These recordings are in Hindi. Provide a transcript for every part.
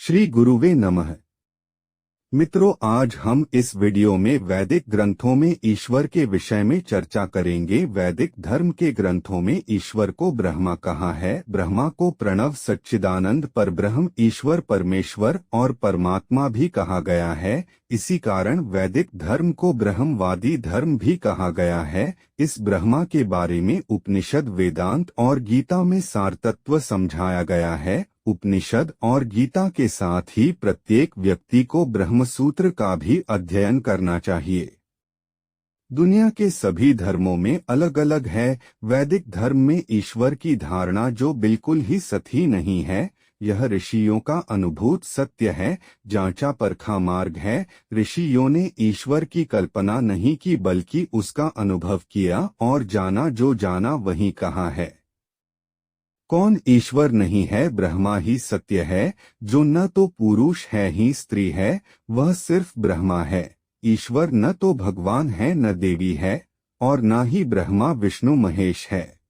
श्री गुरुवे नमः। मित्रों, आज हम इस वीडियो में वैदिक ग्रंथों में ईश्वर के विषय में चर्चा करेंगे। वैदिक धर्म के ग्रंथों में ईश्वर को ब्रह्मा कहा है। ब्रह्मा को प्रणव सच्चिदानंद परब्रह्म ईश्वर परमेश्वर और परमात्मा भी कहा गया है। इसी कारण वैदिक धर्म को ब्रह्मवादी धर्म भी कहा गया है। इस ब्रह्मा के बारे में उपनिषद, वेदांत और गीता में सारतत्व समझाया गया है। उपनिषद और गीता के साथ ही प्रत्येक व्यक्ति को ब्रह्मसूत्र का भी अध्ययन करना चाहिए। दुनिया के सभी धर्मों में अलग अलग है। वैदिक धर्म में ईश्वर की धारणा जो बिल्कुल ही सही नहीं है। यह ऋषियों का अनुभूत सत्य है, जांचा परखा मार्ग है। ऋषियों ने ईश्वर की कल्पना नहीं की बल्कि उसका अनुभव किया और जाना, जो जाना वही कहा है। कौन ईश्वर नहीं है? ब्रह्मा ही सत्य है, जो न तो पुरुष है ही स्त्री है, वह सिर्फ ब्रह्मा है। ईश्वर न तो भगवान है, न देवी है, और न ही ब्रह्मा विष्णु महेश है।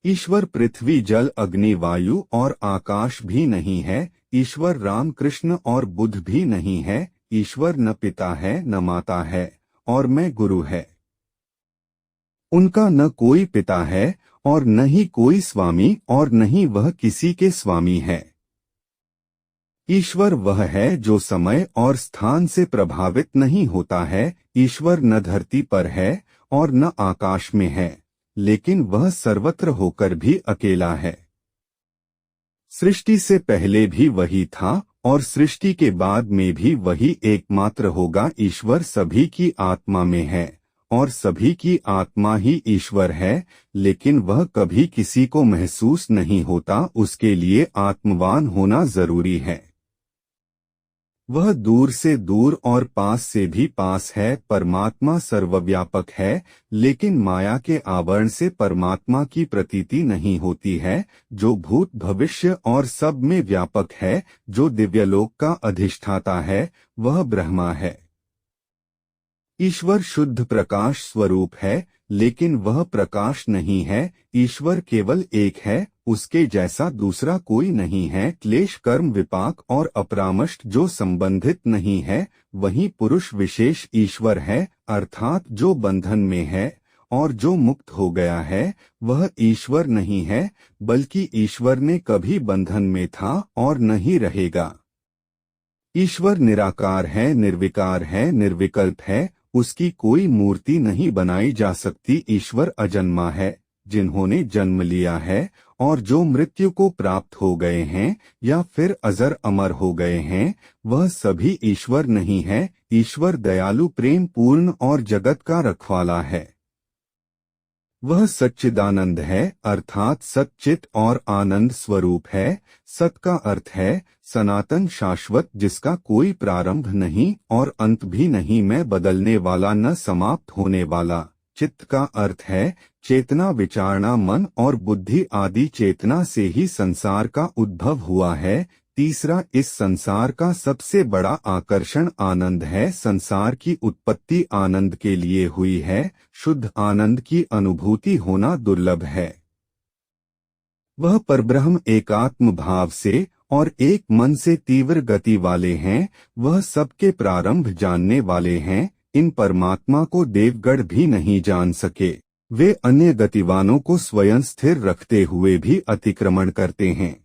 ईश्वर पृथ्वी, जल, अग्नि, वायु और आकाश भी नहीं है। ईश्वर राम, कृष्ण और बुद्ध भी नहीं है। ईश्वर न पिता है, न माता है, और मैं गुरु है। उनका न कोई पिता है और न ही कोई स्वामी, और न ही वह किसी के स्वामी है। ईश्वर वह है जो समय और स्थान से प्रभावित नहीं होता है। ईश्वर न धरती पर है और न आकाश में है, लेकिन वह सर्वत्र होकर भी अकेला है। सृष्टि से पहले भी वही था और सृष्टि के बाद में भी वही एकमात्र होगा। ईश्वर सभी की आत्मा में है और सभी की आत्मा ही ईश्वर है, लेकिन वह कभी किसी को महसूस नहीं होता। उसके लिए आत्मवान होना जरूरी है। वह दूर से दूर और पास से भी पास है। परमात्मा सर्वव्यापक है, लेकिन माया के आवरण से परमात्मा की प्रतीति नहीं होती है। जो भूत, भविष्य और सब में व्यापक है, जो दिव्यलोक का अधिष्ठाता है, वह ब्रह्मा है। ईश्वर शुद्ध प्रकाश स्वरूप है, लेकिन वह प्रकाश नहीं है। ईश्वर केवल एक है, उसके जैसा दूसरा कोई नहीं है। क्लेश, कर्म, विपाक और अपरामष्ट जो संबंधित नहीं है, वही पुरुष विशेष ईश्वर है। अर्थात जो बंधन में है और जो मुक्त हो गया है, वह ईश्वर नहीं है, बल्कि ईश्वर ने कभी बंधन में था और नहीं रहेगा। ईश्वर निराकार है, निर्विकार है, निर्विकल्प है। उसकी कोई मूर्ति नहीं बनाई जा सकती। ईश्वर अजन्मा है। जिन्होंने जन्म लिया है और जो मृत्यु को प्राप्त हो गए हैं या फिर अजर अमर हो गए हैं, वह सभी ईश्वर नहीं है। ईश्वर दयालु, प्रेम पूर्ण और जगत का रखवाला है। वह सच्चिदानंद है, अर्थात सच्चित और आनंद स्वरूप है। सत का अर्थ है सनातन, शाश्वत, जिसका कोई प्रारंभ नहीं और अंत भी नहीं, में बदलने वाला, न समाप्त होने वाला। चित्त का अर्थ है चेतना, विचारणा, मन और बुद्धि आदि चेतना से ही संसार का उद्भव हुआ है। तीसरा, इस संसार का सबसे बड़ा आकर्षण आनंद है। संसार की उत्पत्ति आनंद के लिए हुई है। शुद्ध आनंद की अनुभूति होना दुर्लभ है। वह परब्रह्म एकात्म भाव से और एक मन से तीव्र गति वाले हैं। वह सबके प्रारंभ जानने वाले हैं। इन परमात्मा को देवगण भी नहीं जान सके। वे अन्य गतिवानों को स्वयं स्थिर रखते हुए भी अतिक्रमण करते हैं।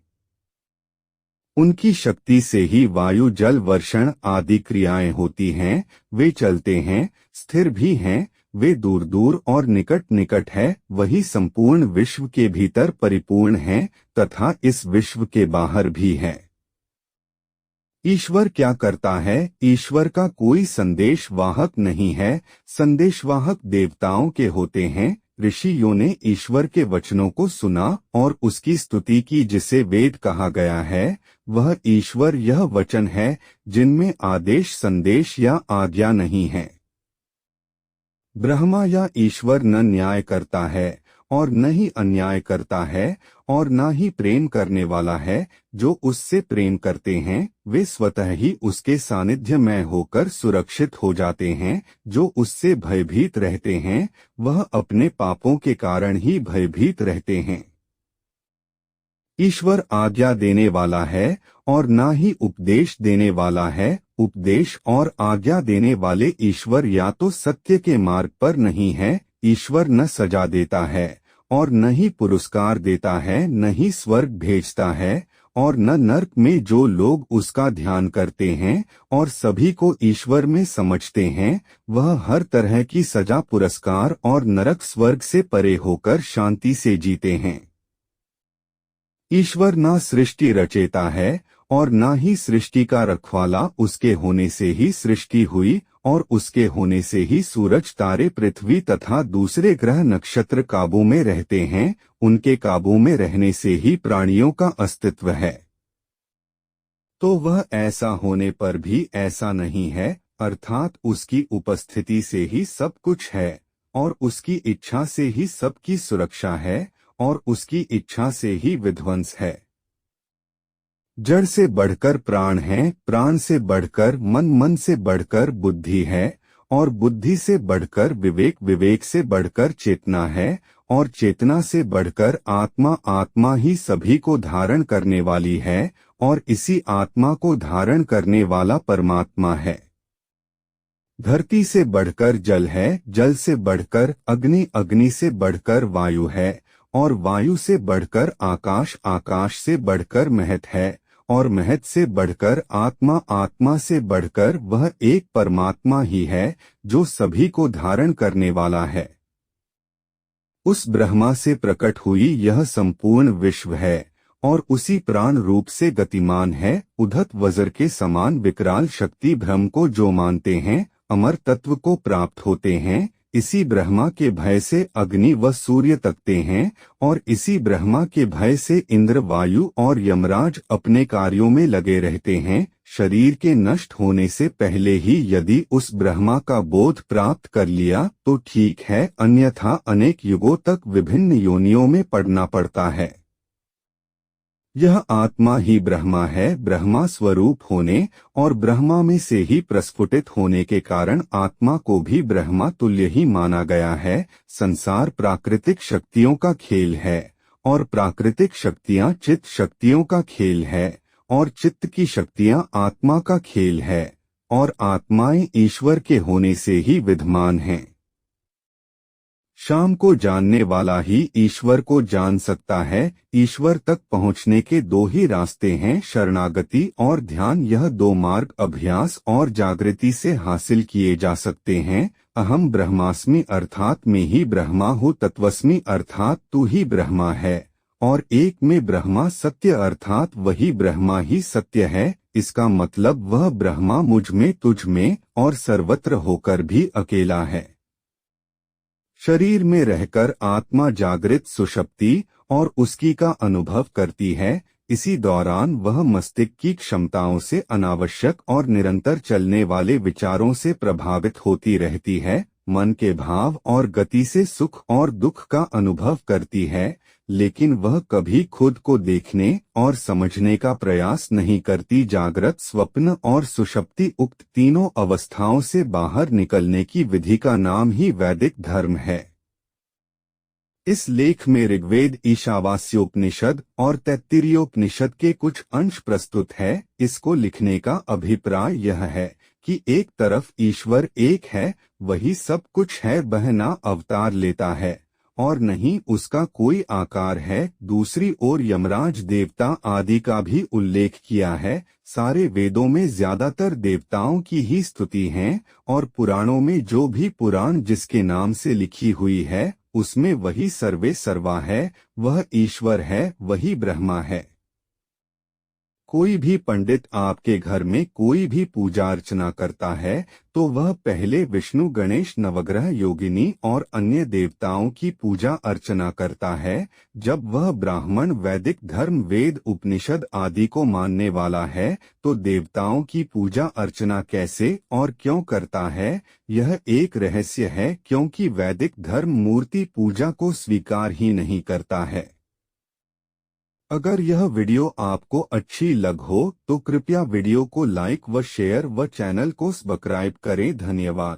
उनकी शक्ति से ही वायु, जल, वर्षण आदि क्रियाएं होती हैं। वे चलते हैं, स्थिर भी हैं। वे दूर दूर और निकट निकट है। वही संपूर्ण विश्व के भीतर परिपूर्ण हैं तथा इस विश्व के बाहर भी है। ईश्वर क्या करता है? ईश्वर का कोई संदेश वाहक नहीं है। संदेशवाहक देवताओं के होते हैं। ऋषियों ने ईश्वर के वचनों को सुना और उसकी स्तुति की, जिसे वेद कहा गया है। वह ईश्वर यह वचन है जिनमें आदेश, संदेश या आज्ञा नहीं है। ब्रह्मा या ईश्वर न न्याय करता है और न ही अन्याय करता है और न ही प्रेम करने वाला है। जो उससे प्रेम करते हैं वे स्वतः ही उसके सानिध्य में होकर सुरक्षित हो जाते हैं। जो उससे भयभीत रहते हैं वह अपने पापों के कारण ही भयभीत रहते हैं। ईश्वर आज्ञा देने वाला है और ना ही उपदेश देने वाला है। उपदेश और आज्ञा देने वाले ईश्वर या तो सत्य के मार्ग पर नहीं है। ईश्वर न सजा देता है और न ही पुरस्कार देता है, न ही स्वर्ग भेजता है और न नरक में जो लोग उसका ध्यान करते हैं और सभी को ईश्वर में समझते हैं, वह हर तरह की सजा, पुरस्कार और नरक स्वर्ग से परे होकर शांति से जीते हैं। ईश्वर ना सृष्टि रचेता है और ना ही सृष्टि का रखवाला। उसके होने से ही सृष्टि हुई और उसके होने से ही सूरज, तारे, पृथ्वी तथा दूसरे ग्रह नक्षत्र काबू में रहते हैं। उनके काबू में रहने से ही प्राणियों का अस्तित्व है। तो वह ऐसा होने पर भी ऐसा नहीं है, अर्थात उसकी उपस्थिति से ही सब कुछ है और उसकी इच्छा से ही सबकी सुरक्षा है और उसकी इच्छा से ही विध्वंस है। जड़ से बढ़कर प्राण है, प्राण से बढ़कर मन, मन से बढ़कर बुद्धि है और बुद्धि से बढ़कर विवेक, विवेक से बढ़कर चेतना है और चेतना से बढ़कर आत्मा। आत्मा ही सभी को धारण करने वाली है और इसी आत्मा को धारण करने वाला परमात्मा है। धरती से बढ़कर जल है, जल से बढ़कर अग्नि, अग्नि से बढ़कर वायु है और वायु से बढ़कर आकाश, आकाश से बढ़कर महत है और महत से बढ़कर आत्मा, आत्मा से बढ़कर वह एक परमात्मा ही है जो सभी को धारण करने वाला है। उस ब्रह्मा से प्रकट हुई यह संपूर्ण विश्व है और उसी प्राण रूप से गतिमान है। उद्धत वज्र के समान विकराल शक्ति भ्रम को जो मानते हैं, अमर तत्व को प्राप्त होते हैं। इसी ब्रह्मा के भय से अग्नि व सूर्य तकते हैं और इसी ब्रह्मा के भय से इंद्र, वायु और यमराज अपने कार्यों में लगे रहते हैं। शरीर के नष्ट होने से पहले ही यदि उस ब्रह्मा का बोध प्राप्त कर लिया तो ठीक है, अन्यथा अनेक युगों तक विभिन्न योनियों में पड़ना पड़ता है। यह आत्मा ही ब्रह्मा है। ब्रह्मा स्वरूप होने और ब्रह्मा में से ही प्रस्फुटित होने के कारण आत्मा को भी ब्रह्मा तुल्य ही माना गया है। संसार प्राकृतिक शक्तियों का खेल है और प्राकृतिक शक्तियां चित्त शक्तियों का खेल है और चित्त की शक्तियां आत्मा का खेल है और आत्माएं ईश्वर के होने से ही विद्यमान हैं। शाम को जानने वाला ही ईश्वर को जान सकता है। ईश्वर तक पहुँचने के दो ही रास्ते हैं, शरणागति और ध्यान। यह दो मार्ग अभ्यास और जागृति से हासिल किए जा सकते हैं। अहम ब्रह्मास्मि अर्थात मैं ही ब्रह्मा हूँ, तत्वस्मि अर्थात तू ही ब्रह्मा है और एक में ब्रह्मा सत्य अर्थात वही ब्रह्मा ही सत्य है। इसका मतलब वह ब्रह्मा मुझ में, तुझ में और सर्वत्र होकर भी अकेला है। शरीर में रहकर आत्मा जागृत सुषुप्ति और उसकी का अनुभव करती है। इसी दौरान वह मस्तिष्क की क्षमताओं से अनावश्यक और निरंतर चलने वाले विचारों से प्रभावित होती रहती है। मन के भाव और गति से सुख और दुख का अनुभव करती है, लेकिन वह कभी खुद को देखने और समझने का प्रयास नहीं करती। जागृत, स्वप्न और सुषुप्ति उक्त तीनों अवस्थाओं से बाहर निकलने की विधि का नाम ही वैदिक धर्म है। इस लेख में ऋग्वेद, ईशावास्योपनिषद और तैत्तिरीयोपनिषद के कुछ अंश प्रस्तुत है। इसको लिखने का अभिप्राय यह है कि एक तरफ ईश्वर एक है, वही सब कुछ है, वह ना अवतार लेता है और नहीं उसका कोई आकार है। दूसरी ओर यमराज, देवता आदि का भी उल्लेख किया है। सारे वेदों में ज्यादातर देवताओं की ही स्तुति है और पुराणों में जो भी पुराण जिसके नाम से लिखी हुई है उसमें वही सर्वे सर्वा है, वह ईश्वर है, वही ब्रह्मा है। कोई भी पंडित आपके घर में कोई भी पूजा अर्चना करता है तो वह पहले विष्णु, गणेश, नवग्रह, योगिनी और अन्य देवताओं की पूजा अर्चना करता है। जब वह ब्राह्मण वैदिक धर्म, वेद, उपनिषद आदि को मानने वाला है तो देवताओं की पूजा अर्चना कैसे और क्यों करता है, यह एक रहस्य है, क्योंकि वैदिक धर्म मूर्ति पूजा को स्वीकार ही नहीं करता है। अगर यह वीडियो आपको अच्छी लग हो तो कृपया वीडियो को लाइक व शेयर व चैनल को सब्सक्राइब करें। धन्यवाद।